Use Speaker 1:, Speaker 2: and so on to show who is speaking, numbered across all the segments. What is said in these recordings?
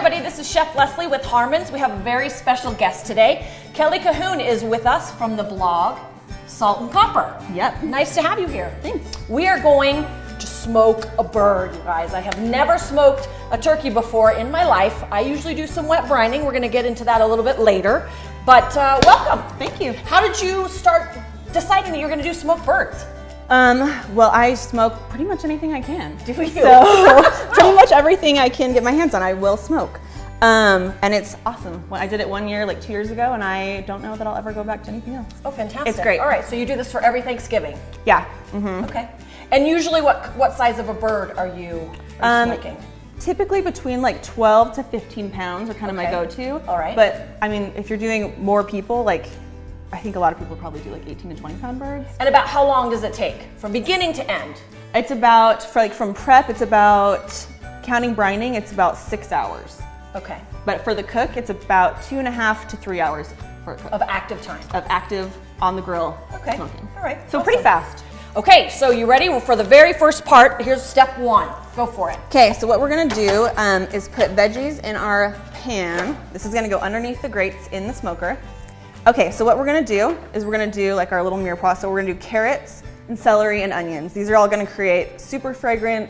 Speaker 1: everybody, this is Chef Leslie with Harmons. We have a very special guest today. Kelly Cahoon is with us from the blog Salt and Copper.
Speaker 2: Yep.
Speaker 1: Nice to have you here.
Speaker 2: Thanks.
Speaker 1: We are going to smoke a bird, you guys. I have never smoked a turkey before in my life. I usually do some wet brining. We're gonna get into that a little bit later. But welcome.
Speaker 2: Thank you.
Speaker 1: How did you start deciding that you're gonna do smoked birds?
Speaker 2: Well, I smoke pretty much anything I can.
Speaker 1: Do you?
Speaker 2: So pretty much everything I can get my hands on, I will smoke. And it's awesome. When I did it 1 year, like 2 years ago, and I don't know that I'll ever go back to anything else.
Speaker 1: Oh, fantastic.
Speaker 2: It's great.
Speaker 1: All right, so you do this for every Thanksgiving?
Speaker 2: Yeah.
Speaker 1: Okay. And usually what size of a bird are you smoking?
Speaker 2: Typically between like 12 to 15 pounds are kind of my go-to.
Speaker 1: All right.
Speaker 2: But I mean, if you're doing more people, like I think a lot of people probably do like 18 to 20 pound birds.
Speaker 1: And about how long does it take from beginning to end?
Speaker 2: It's about, from prep, it's about, counting brining, it's about 6 hours.
Speaker 1: Okay.
Speaker 2: But for the cook, it's about 2.5 to 3 hours for a cook.
Speaker 1: Of active time?
Speaker 2: Of active, on the grill,
Speaker 1: Okay.
Speaker 2: smoking.
Speaker 1: All right.
Speaker 2: So
Speaker 1: awesome.
Speaker 2: pretty fast.
Speaker 1: Okay, so you ready? Well, for the very first part, here's step one. Go for it.
Speaker 2: Okay, so what we're gonna do is put veggies in our pan. This is gonna go underneath the grates in the smoker. Okay, so what we're gonna do is we're gonna do like our little mirepoix. So we're gonna do carrots and celery and onions. These are all gonna create super fragrant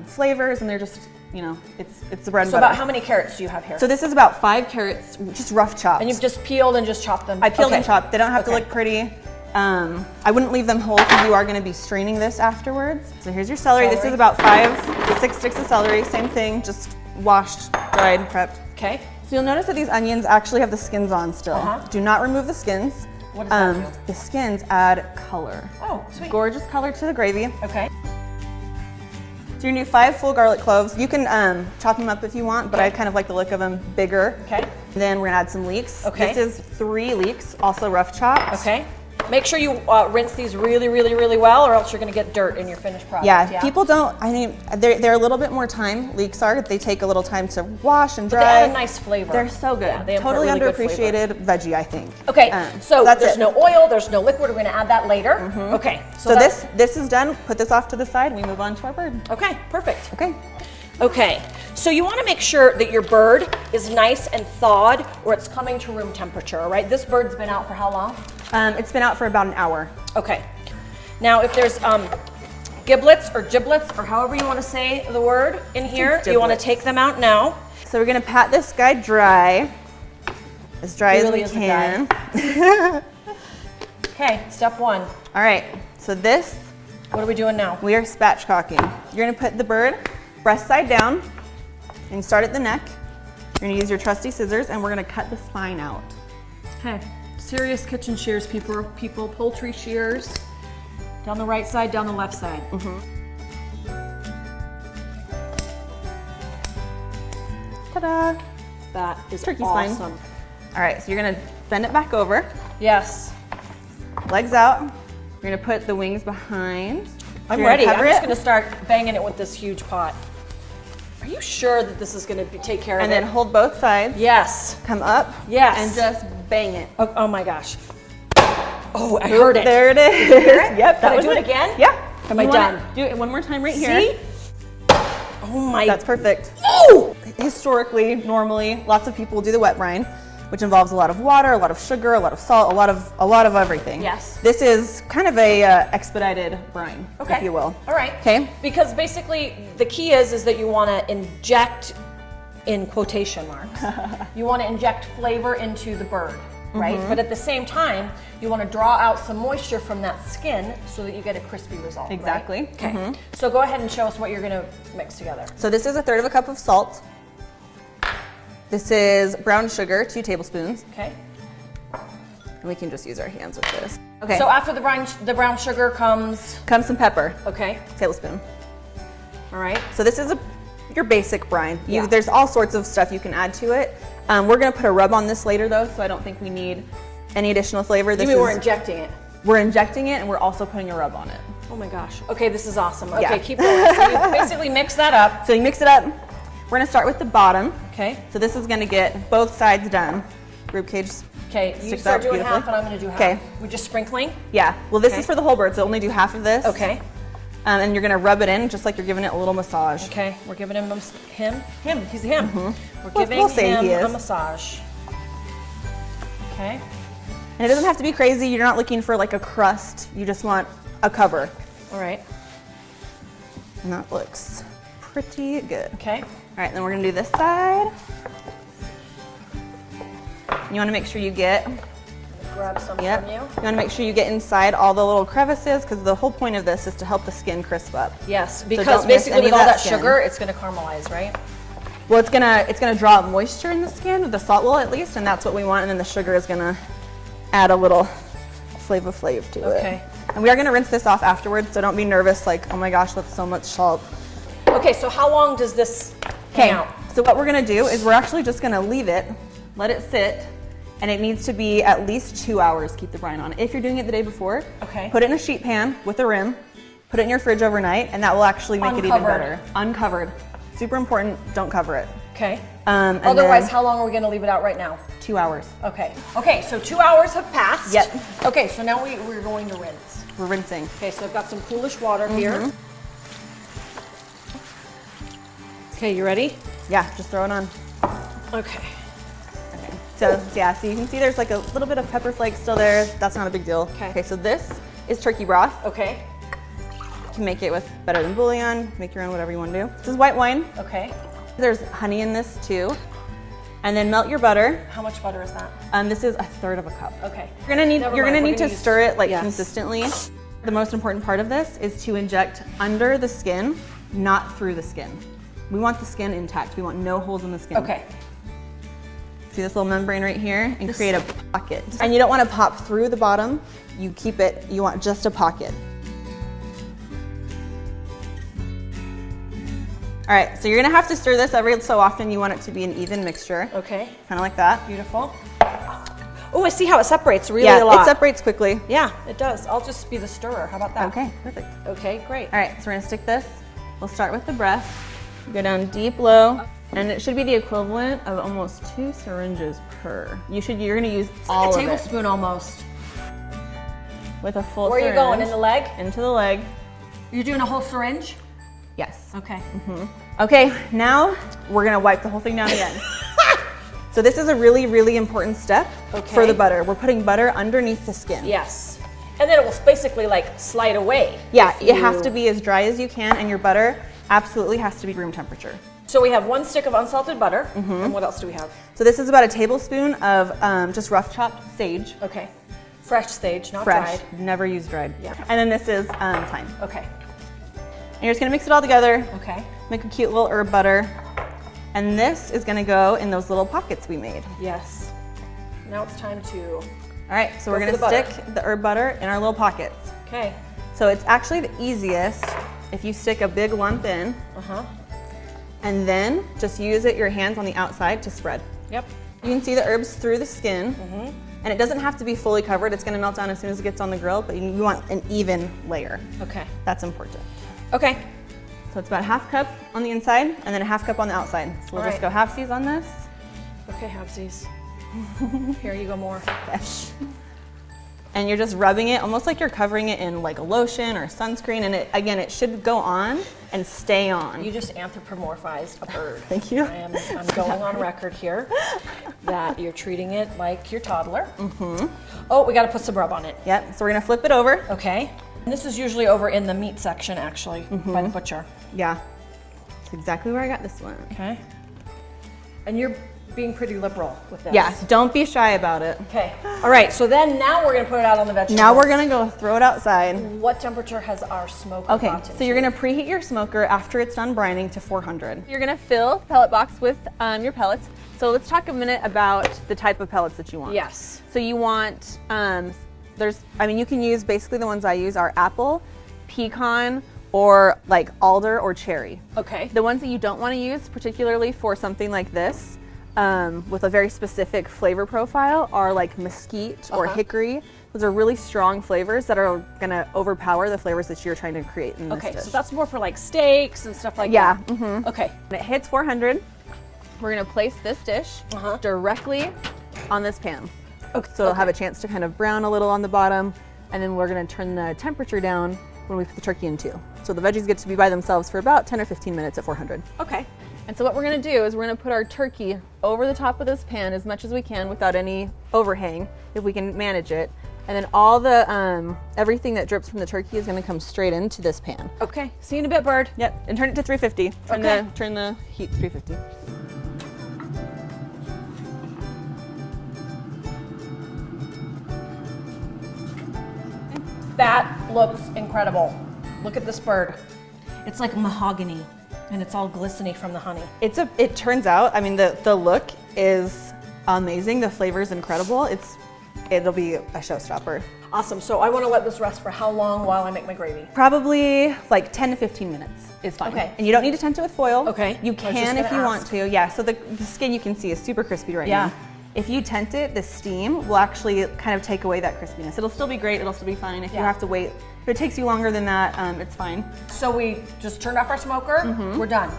Speaker 2: flavors, and they're just, you know, it's the bread and
Speaker 1: So
Speaker 2: butter.
Speaker 1: about how many carrots do you have here?
Speaker 2: So this is about 5 carrots, just rough chopped.
Speaker 1: And you've just peeled and just chopped them?
Speaker 2: I peeled
Speaker 1: Okay.
Speaker 2: and chopped. They don't have to
Speaker 1: Okay.
Speaker 2: look pretty. I wouldn't leave them whole because you are going to be straining this afterwards. So here's your celery. This is about 5 to 6 sticks of celery. Same thing, just washed, dried, prepped.
Speaker 1: Okay.
Speaker 2: So you'll notice that these onions actually have the skins on still. Do not remove the skins.
Speaker 1: What does that do?
Speaker 2: The skins add color.
Speaker 1: Oh, sweet.
Speaker 2: Gorgeous color to the gravy.
Speaker 1: Okay.
Speaker 2: So you're gonna do 5 full garlic cloves. You can chop them up if you want, but I kind of like the look of them bigger.
Speaker 1: Okay.
Speaker 2: Then we're gonna add some leeks.
Speaker 1: Okay.
Speaker 2: This is 3 leeks, also rough chopped.
Speaker 1: Okay. Make sure you rinse these really, really, really well, or else you're going to get dirt in your finished product.
Speaker 2: Yeah, people don't, I mean, they're a little bit more time, leeks are. They take a little time to wash and dry.
Speaker 1: But they add a nice flavor.
Speaker 2: They're so good.
Speaker 1: Yeah, they
Speaker 2: totally
Speaker 1: impart really good
Speaker 2: underappreciated veggie, I think.
Speaker 1: Okay, so
Speaker 2: that's
Speaker 1: there's
Speaker 2: it.
Speaker 1: no oil, there's no liquid. We're going to add that later. Okay.
Speaker 2: So this is done. Put this off to the side and we move on to our bird.
Speaker 1: Okay, perfect.
Speaker 2: Okay.
Speaker 1: Okay, so you want to make sure that your bird is nice and thawed, or it's coming to room temperature, all right? This bird's been out for how long?
Speaker 2: It's been out for about an hour.
Speaker 1: Okay. Now, if there's giblets, or however you want to say the word in here, you want to take them out now.
Speaker 2: So we're gonna pat this guy dry, as dry
Speaker 1: He really
Speaker 2: as
Speaker 1: is
Speaker 2: we
Speaker 1: a
Speaker 2: can.
Speaker 1: Okay, step one.
Speaker 2: All right, so this,
Speaker 1: What are we doing now?
Speaker 2: we are spatchcocking. You're gonna put the bird breast side down and start at the neck. You're gonna use your trusty scissors and we're gonna cut the spine out.
Speaker 1: Okay, serious kitchen shears, people, poultry shears. Down the right side, down the left side.
Speaker 2: Ta-da!
Speaker 1: That is
Speaker 2: Turkey
Speaker 1: awesome.
Speaker 2: spine. All right, so you're gonna bend it back over,
Speaker 1: Yes,
Speaker 2: legs out. You're gonna put the wings behind.
Speaker 1: I'm
Speaker 2: You're
Speaker 1: ready.
Speaker 2: gonna
Speaker 1: I'm
Speaker 2: cover
Speaker 1: just
Speaker 2: it,
Speaker 1: gonna start banging it with this huge pot. Are you sure that this is gonna take care of
Speaker 2: and
Speaker 1: it?
Speaker 2: then hold both sides.
Speaker 1: Yes.
Speaker 2: Come up.
Speaker 1: Yes.
Speaker 2: And just bang it.
Speaker 1: Oh my gosh. Oh, I heard it.
Speaker 2: There it is. Yep.
Speaker 1: Can I do it again?
Speaker 2: Yeah.
Speaker 1: Am I
Speaker 2: You wanna
Speaker 1: done?
Speaker 2: Do it one more time right here.
Speaker 1: See? Oh my.
Speaker 2: That's perfect.
Speaker 1: Oh!
Speaker 2: Historically, normally, lots of people do the wet brine, which involves a lot of water, a lot of sugar, a lot of salt, a lot of everything.
Speaker 1: Yes.
Speaker 2: This is kind of a expedited brine, if you will.
Speaker 1: All right.
Speaker 2: Okay.
Speaker 1: Because basically the key is that you want to inject, in quotation marks, you want to inject flavor into the bird, right? But at the same time, you want to draw out some moisture from that skin so that you get a crispy result.
Speaker 2: Exactly.
Speaker 1: Right? Okay. So go ahead and show us what you're going to mix together.
Speaker 2: So this is 1/3 cup of salt. This is brown sugar, 2 tablespoons.
Speaker 1: Okay.
Speaker 2: And we can just use our hands with this. Okay.
Speaker 1: So after the brown sugar comes.
Speaker 2: Comes some pepper,
Speaker 1: Okay.
Speaker 2: tablespoon.
Speaker 1: All right.
Speaker 2: So this is your basic brine.
Speaker 1: Yeah.
Speaker 2: There's all sorts of stuff you can add to it. We're gonna put a rub on this later though, so I don't think we need any additional flavor.
Speaker 1: You mean we're injecting it?
Speaker 2: We're injecting it and we're also putting a rub on it.
Speaker 1: Oh my gosh. Okay, this is awesome. Okay,
Speaker 2: Yeah.
Speaker 1: keep going. So you basically mix that up.
Speaker 2: So you mix it up. We're gonna start with the bottom.
Speaker 1: Okay.
Speaker 2: So this is gonna get both sides done. Rib cage.
Speaker 1: Okay, you
Speaker 2: sticks
Speaker 1: start
Speaker 2: out
Speaker 1: doing
Speaker 2: beautifully.
Speaker 1: half and I'm gonna do half.
Speaker 2: Okay.
Speaker 1: We're just sprinkling?
Speaker 2: Yeah. Well, this
Speaker 1: Okay.
Speaker 2: is for the whole bird, so only do half of this.
Speaker 1: Okay.
Speaker 2: And you're gonna rub it in just like you're giving it a little massage.
Speaker 1: Okay, we're giving him, he's a him. We're giving
Speaker 2: we'll say he
Speaker 1: him
Speaker 2: is.
Speaker 1: a massage. Okay.
Speaker 2: And it doesn't have to be crazy. You're not looking for like a crust. You just want a cover.
Speaker 1: All right.
Speaker 2: And that looks pretty good.
Speaker 1: Okay.
Speaker 2: All right, then we're gonna do this side. You wanna make sure you get,
Speaker 1: Grab some
Speaker 2: yep.
Speaker 1: from you.
Speaker 2: You wanna make sure you get inside all the little crevices because the whole point of this is to help the skin crisp up.
Speaker 1: Yes,
Speaker 2: So
Speaker 1: because
Speaker 2: don't miss
Speaker 1: basically
Speaker 2: any
Speaker 1: with
Speaker 2: of
Speaker 1: all that
Speaker 2: skin.
Speaker 1: sugar, it's gonna caramelize, right?
Speaker 2: Well, it's gonna draw up moisture in the skin, the salt will at least, and that's what we want, and then the sugar is gonna add a little flavor to it.
Speaker 1: Okay.
Speaker 2: And we are gonna rinse this off afterwards, so don't be nervous like, oh my gosh, that's so much salt.
Speaker 1: Okay, so how long does this hang out?
Speaker 2: So what we're gonna do is we're actually just gonna leave it, let it sit, and it needs to be at least 2 hours, keep the brine on. If you're doing it the day before,
Speaker 1: Okay.
Speaker 2: put it in a sheet pan with a rim, put it in your fridge overnight, and that will actually make it even
Speaker 1: Uncovered.
Speaker 2: better. Uncovered. Super important, don't cover it.
Speaker 1: Okay.
Speaker 2: And
Speaker 1: Otherwise,
Speaker 2: then
Speaker 1: how long are we gonna leave it out right now?
Speaker 2: 2 hours.
Speaker 1: Okay. Okay, so 2 hours have passed.
Speaker 2: Yep.
Speaker 1: Okay, so now we're going to rinse.
Speaker 2: We're rinsing.
Speaker 1: Okay, so I've got some coolish water here. Okay, you ready?
Speaker 2: Yeah, just throw it on.
Speaker 1: Okay.
Speaker 2: So yeah, so you can see there's like a little bit of pepper flakes still there. That's not a big deal.
Speaker 1: Okay.
Speaker 2: Okay, so this is turkey broth.
Speaker 1: Okay.
Speaker 2: You can make it with better than bouillon, make your own, whatever you want to do. This is white wine.
Speaker 1: Okay.
Speaker 2: There's honey in this too. And then melt your butter.
Speaker 1: How much butter is that?
Speaker 2: This is 1/3 cup.
Speaker 1: Okay.
Speaker 2: You're gonna need
Speaker 1: Never
Speaker 2: you're
Speaker 1: mind,
Speaker 2: gonna
Speaker 1: we're
Speaker 2: need
Speaker 1: gonna
Speaker 2: to
Speaker 1: use-
Speaker 2: stir it like
Speaker 1: yes.
Speaker 2: consistently. The most important part of this is to inject under the skin, not through the skin. We want the skin intact. We want no holes in the skin.
Speaker 1: Okay.
Speaker 2: See this little membrane right here and create a pocket. And you don't want to pop through the bottom. You keep it, you want just a pocket. All right, so you're gonna have to stir this every so often. You want it to be an even mixture.
Speaker 1: Okay.
Speaker 2: Kind of like that.
Speaker 1: Beautiful. Oh, I see how it separates really
Speaker 2: Yeah,
Speaker 1: a lot.
Speaker 2: it separates quickly.
Speaker 1: Yeah, it does. I'll just be the stirrer. How about that?
Speaker 2: Okay, perfect.
Speaker 1: Okay, great.
Speaker 2: All right, so we're gonna stick this. We'll start with the breast. Go down deep, low, and it should be the equivalent of almost 2 syringes per. You're gonna use all
Speaker 1: A
Speaker 2: of it
Speaker 1: tablespoon almost.
Speaker 2: with a full
Speaker 1: Where are you
Speaker 2: syringe.
Speaker 1: going? In the leg?
Speaker 2: Into the leg.
Speaker 1: You're doing a whole syringe?
Speaker 2: Yes.
Speaker 1: Okay.
Speaker 2: Okay, now we're gonna wipe the whole thing down again. So this is a really, really important step for
Speaker 1: Okay.
Speaker 2: the butter. We're putting butter underneath the skin.
Speaker 1: Yes. And then it will basically like slide away.
Speaker 2: Yeah,
Speaker 1: if
Speaker 2: it has
Speaker 1: you-
Speaker 2: to be as dry as you can, and your butter absolutely has to be room temperature.
Speaker 1: So we have 1 stick of unsalted butter. And what else do we have?
Speaker 2: So this is about a tablespoon of just rough chopped sage.
Speaker 1: Okay. Fresh sage, not
Speaker 2: Fresh,
Speaker 1: dried.
Speaker 2: never used dried.
Speaker 1: Yeah.
Speaker 2: And then this is thyme.
Speaker 1: Okay.
Speaker 2: And you're just gonna mix it all together,
Speaker 1: Okay.
Speaker 2: make a cute little herb butter. And this is gonna go in those little pockets we made.
Speaker 1: Yes. Now it's time to.
Speaker 2: All right, so we're
Speaker 1: Go
Speaker 2: gonna
Speaker 1: for the butter.
Speaker 2: stick the herb butter in our little pockets.
Speaker 1: Okay.
Speaker 2: So it's actually the easiest if you stick a big lump in and then just use your hands on the outside to spread.
Speaker 1: Yep.
Speaker 2: You can see the herbs through the skin, and it doesn't have to be fully covered. It's gonna melt down as soon as it gets on the grill, but you want an even layer.
Speaker 1: Okay.
Speaker 2: That's important.
Speaker 1: Okay.
Speaker 2: So it's about 1/2 cup on the inside and then 1/2 cup on the outside. So we'll
Speaker 1: All
Speaker 2: just
Speaker 1: right.
Speaker 2: go halfsies on this.
Speaker 1: Okay, halvesies. Here you go more.
Speaker 2: And you're just rubbing it almost like you're covering it in like a lotion or sunscreen, and it should go on and stay on.
Speaker 1: You just anthropomorphized a bird.
Speaker 2: Thank you.
Speaker 1: I'm going on record here that you're treating it like your toddler. Oh, we got to put some rub on it.
Speaker 2: Yep, so we're gonna flip it over.
Speaker 1: Okay. And this is usually over in the meat section, actually, by the butcher.
Speaker 2: Yeah, that's exactly where I got this one.
Speaker 1: Okay. And you're being pretty liberal with this.
Speaker 2: Yeah, don't be shy about it.
Speaker 1: Okay. All right. So then now we're gonna put it out on the vegetables.
Speaker 2: Now we're gonna go throw it outside.
Speaker 1: What temperature has our smoker
Speaker 2: Okay,
Speaker 1: gotten
Speaker 2: so you're
Speaker 1: to?
Speaker 2: gonna preheat your smoker after it's done brining to 400. You're gonna fill the pellet box with your pellets. So let's talk a minute about the type of pellets that you want.
Speaker 1: Yes.
Speaker 2: So you want, you can use, basically the ones I use are apple, pecan, or like alder or cherry.
Speaker 1: Okay.
Speaker 2: The ones that you don't want to use, particularly for something like this, with a very specific flavor profile, are like mesquite or hickory. Those are really strong flavors that are gonna overpower the flavors that you're trying to create in this
Speaker 1: Okay.
Speaker 2: dish.
Speaker 1: So that's more for like steaks and stuff like
Speaker 2: Yeah,
Speaker 1: that. Okay.
Speaker 2: When it hits 400, we're gonna place this dish directly on this pan. Okay. So it'll have a chance to kind of brown a little on the bottom, and then we're gonna turn the temperature down when we put the turkey in too. So the veggies get to be by themselves for about 10 or 15 minutes at 400.
Speaker 1: Okay.
Speaker 2: And so what we're gonna do is we're gonna put our turkey over the top of this pan as much as we can without any overhang, if we can manage it. And then all the, everything that drips from the turkey is gonna come straight into this pan.
Speaker 1: Okay, see you in a bit, Bird.
Speaker 2: Yep, and turn it to 350. Turn the heat to 350.
Speaker 1: That looks incredible. Look at this bird. It's like mahogany, and it's all glistening from the honey.
Speaker 2: It turns out, I mean, the look is amazing. The flavor is incredible. It'll be a showstopper.
Speaker 1: Awesome, so I wanna let this rest for how long while I make my gravy?
Speaker 2: Probably like 10 to 15 minutes is fine.
Speaker 1: Okay.
Speaker 2: And you don't need to tent it with foil.
Speaker 1: Okay.
Speaker 2: You
Speaker 1: I was just
Speaker 2: can if
Speaker 1: gonna
Speaker 2: you
Speaker 1: ask.
Speaker 2: want to. Yeah, so the skin you can see is super crispy right
Speaker 1: Yeah.
Speaker 2: now. If you tent it, the steam will actually kind of take away that crispiness. It'll still be great, it'll still be fine. If you have to wait, if it takes you longer than that, it's fine.
Speaker 1: So we just turned off our smoker, we're done.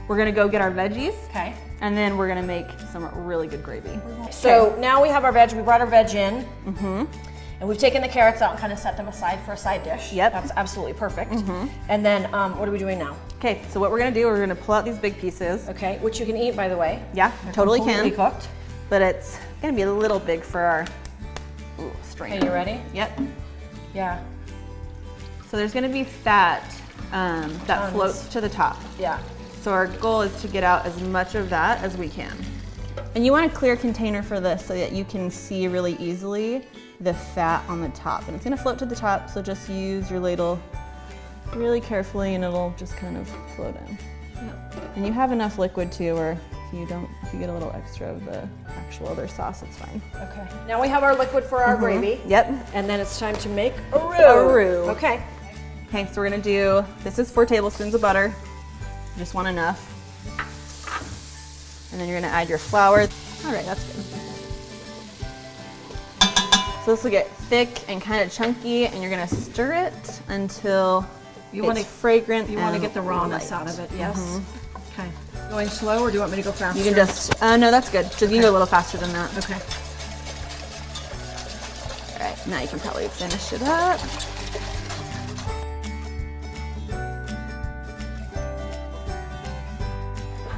Speaker 2: We're gonna go get our veggies.
Speaker 1: Okay.
Speaker 2: And then we're gonna make some really good gravy.
Speaker 1: So now we have our veg, we brought our veg in. And we've taken the carrots out and kind of set them aside for a side dish.
Speaker 2: Yep.
Speaker 1: That's absolutely perfect. And then what are we doing now?
Speaker 2: Okay, so what we're gonna do, we're gonna pull out these big pieces.
Speaker 1: Okay, which you can eat, by the way.
Speaker 2: Yeah, totally
Speaker 1: Completely
Speaker 2: can.
Speaker 1: cooked.
Speaker 2: But it's gonna be a little big for our strainer.
Speaker 1: Okay, you ready?
Speaker 2: Yep.
Speaker 1: Yeah.
Speaker 2: So there's gonna be fat that floats to the top.
Speaker 1: Yeah.
Speaker 2: So our goal is to get out as much of that as we can. And you want a clear container for this so that you can see really easily the fat on the top. And it's gonna float to the top, so just use your ladle really carefully and it'll just kind of float in. And you have enough liquid too, or if you get a little extra of the actual other sauce, it's fine.
Speaker 1: Okay. Now we have our liquid for our gravy.
Speaker 2: Yep.
Speaker 1: And then it's time to make a roux.
Speaker 2: A roux.
Speaker 1: Okay.
Speaker 2: Okay, so we're gonna do, this is 4 tablespoons of butter. You just want enough. And then you're gonna add your flour. All right, that's good. So this will get thick and kind of chunky, and you're gonna stir it until it's fragrant.
Speaker 1: You want to
Speaker 2: and
Speaker 1: get the rawness
Speaker 2: light.
Speaker 1: out of it, yes? Okay. Going slow, or do you want me to go faster?
Speaker 2: You can just, no, that's good. Just, you can go a little faster than that.
Speaker 1: Okay.
Speaker 2: All right, now you can probably finish it up.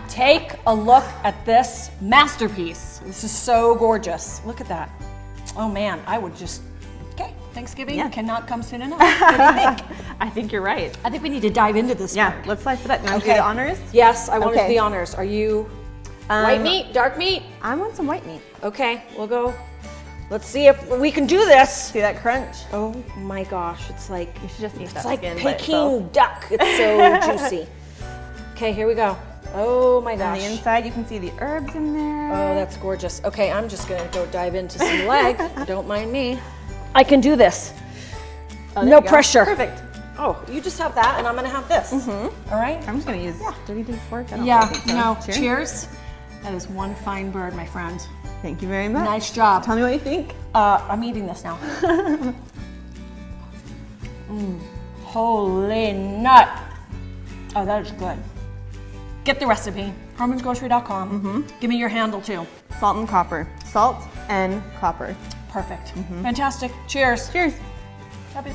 Speaker 1: Take a look at this masterpiece. This is so gorgeous. Look at that. Oh man, I would just, okay, Thanksgiving cannot come soon enough. What do you think?
Speaker 2: I think you're right.
Speaker 1: I think we need to dive into this.
Speaker 2: Yeah,
Speaker 1: part.
Speaker 2: let's slice it up. You want to do the honors?
Speaker 1: Yes, I want to do
Speaker 2: Okay.
Speaker 1: the honors. Are you white meat, dark meat?
Speaker 2: I want some white meat.
Speaker 1: Okay, we'll go. Let's see if we can do this.
Speaker 2: See that crunch?
Speaker 1: Oh my gosh, it's like,
Speaker 2: You should just eat that
Speaker 1: it's like
Speaker 2: skin by
Speaker 1: Peking
Speaker 2: itself.
Speaker 1: duck. It's so juicy. Okay, here we go. Oh my
Speaker 2: On
Speaker 1: gosh.
Speaker 2: the inside, you can see the herbs in there.
Speaker 1: Oh, that's gorgeous. Okay, I'm just gonna go dive into some leg. Don't mind me. I can do this.
Speaker 2: Oh, there
Speaker 1: No
Speaker 2: you go.
Speaker 1: pressure.
Speaker 2: Perfect.
Speaker 1: Oh, you just have that, and I'm gonna have this. All right?
Speaker 2: I'm just gonna use, do we do fork? I don't
Speaker 1: Yeah,
Speaker 2: think so.
Speaker 1: no,
Speaker 2: Cheers.
Speaker 1: cheers. That is one fine bird, my friend.
Speaker 2: Thank you very much.
Speaker 1: Nice job.
Speaker 2: Tell me what you think.
Speaker 1: I'm eating this now. Holy nut. Oh, that is good. Get the recipe. HarmonsGrocery.com. Give me your handle too.
Speaker 2: Salt and copper. Salt and copper.
Speaker 1: Perfect. Fantastic. Cheers.
Speaker 2: Cheers.
Speaker 1: Happy.